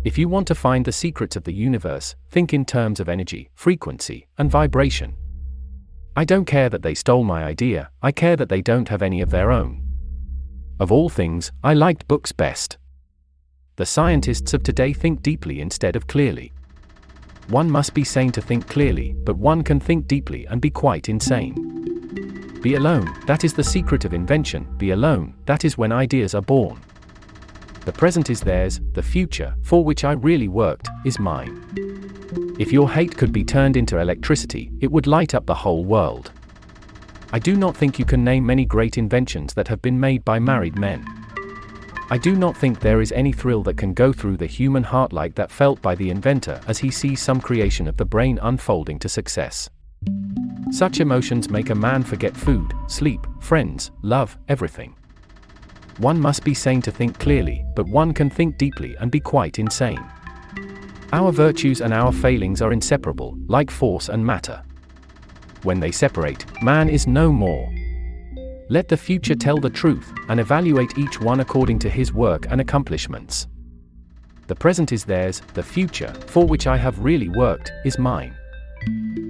If you want to find the secrets of the universe, think in terms of energy, frequency, and vibration. I don't care that they stole my idea, I care that they don't have any of their own. Of all things, I liked books best. The scientists of today think deeply instead of clearly. One must be sane to think clearly, but one can think deeply and be quite insane. Be alone, that is the secret of invention. Be alone, that is when ideas are born. The present is theirs, the future, for which I really worked, is mine. If your hate could be turned into electricity, it would light up the whole world. I do not think you can name many great inventions that have been made by married men. I do not think there is any thrill that can go through the human heart like that felt by the inventor as he sees some creation of the brain unfolding to success. Such emotions make a man forget food, sleep, friends, love, everything. One must be sane to think clearly, but one can think deeply and be quite insane. Our virtues and our failings are inseparable, like force and matter. When they separate, man is no more. Let the future tell the truth, and evaluate each one according to his work and accomplishments. The present is theirs, the future, for which I have really worked, is mine.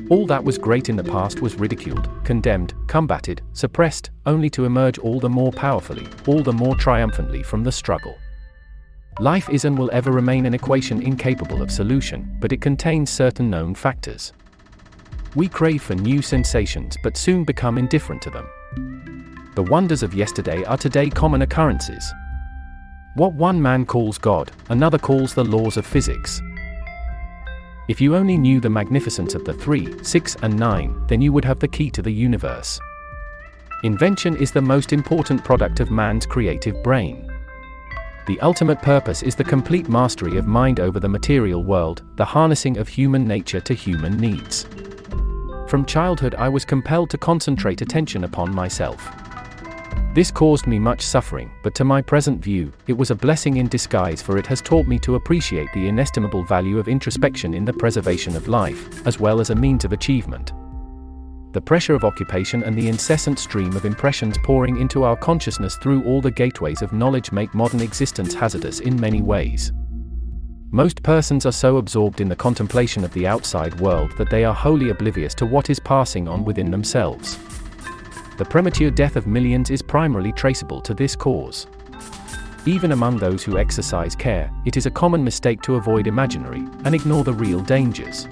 All that was great in the past was ridiculed, condemned, combated, suppressed, only to emerge all the more powerfully, all the more triumphantly from the struggle. Life is and will ever remain an equation incapable of solution, but it contains certain known factors. We crave for new sensations but soon become indifferent to them. The wonders of yesterday are today common occurrences. What one man calls God, another calls the laws of physics. If you only knew the magnificence of the 3, 6, and 9, then you would have the key to the universe. Invention is the most important product of man's creative brain. The ultimate purpose is the complete mastery of mind over the material world, the harnessing of human nature to human needs. From childhood I was compelled to concentrate attention upon myself. This caused me much suffering, but to my present view, it was a blessing in disguise, for it has taught me to appreciate the inestimable value of introspection in the preservation of life, as well as a means of achievement. The pressure of occupation and the incessant stream of impressions pouring into our consciousness through all the gateways of knowledge make modern existence hazardous in many ways. Most persons are so absorbed in the contemplation of the outside world that they are wholly oblivious to what is passing on within themselves. The premature death of millions is primarily traceable to this cause. Even among those who exercise care, it is a common mistake to avoid imaginary and ignore the real dangers.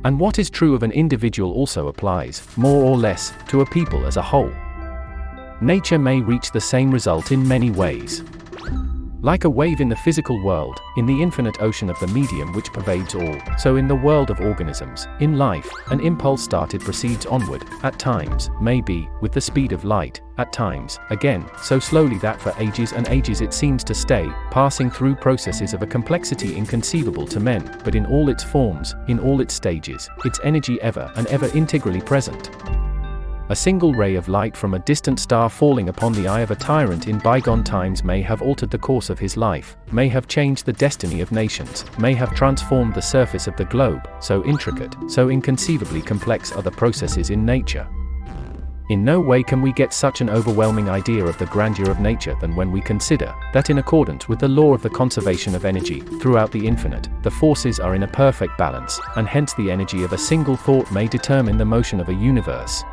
And what is true of an individual also applies, more or less, to a people as a whole. Nature may reach the same result in many ways. Like a wave in the physical world, in the infinite ocean of the medium which pervades all, so in the world of organisms, in life, an impulse started proceeds onward, at times, maybe, with the speed of light, at times, again, so slowly that for ages and ages it seems to stay, passing through processes of a complexity inconceivable to men, but in all its forms, in all its stages, its energy ever and ever integrally present. A single ray of light from a distant star falling upon the eye of a tyrant in bygone times may have altered the course of his life, may have changed the destiny of nations, may have transformed the surface of the globe. So intricate, so inconceivably complex are the processes in nature. In no way can we get such an overwhelming idea of the grandeur of nature than when we consider that in accordance with the law of the conservation of energy, throughout the infinite, the forces are in a perfect balance, and hence the energy of a single thought may determine the motion of a universe.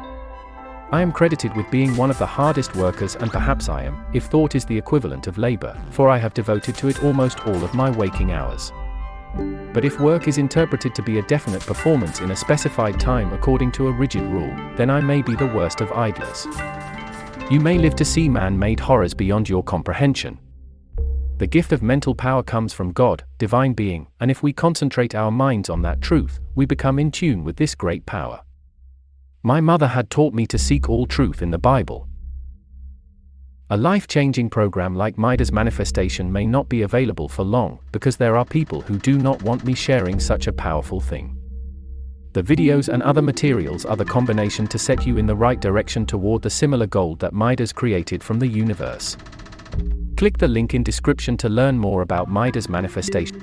I am credited with being one of the hardest workers, and perhaps I am, if thought is the equivalent of labor, for I have devoted to it almost all of my waking hours. But if work is interpreted to be a definite performance in a specified time according to a rigid rule, then I may be the worst of idlers. You may live to see man-made horrors beyond your comprehension. The gift of mental power comes from God, divine being, and if we concentrate our minds on that truth, we become in tune with this great power. My mother had taught me to seek all truth in the Bible. A life-changing program like Midas Manifestation may not be available for long, because there are people who do not want me sharing such a powerful thing. The videos and other materials are the combination to set you in the right direction toward the similar gold that Midas created from the universe. Click the link in description to learn more about Midas Manifestation.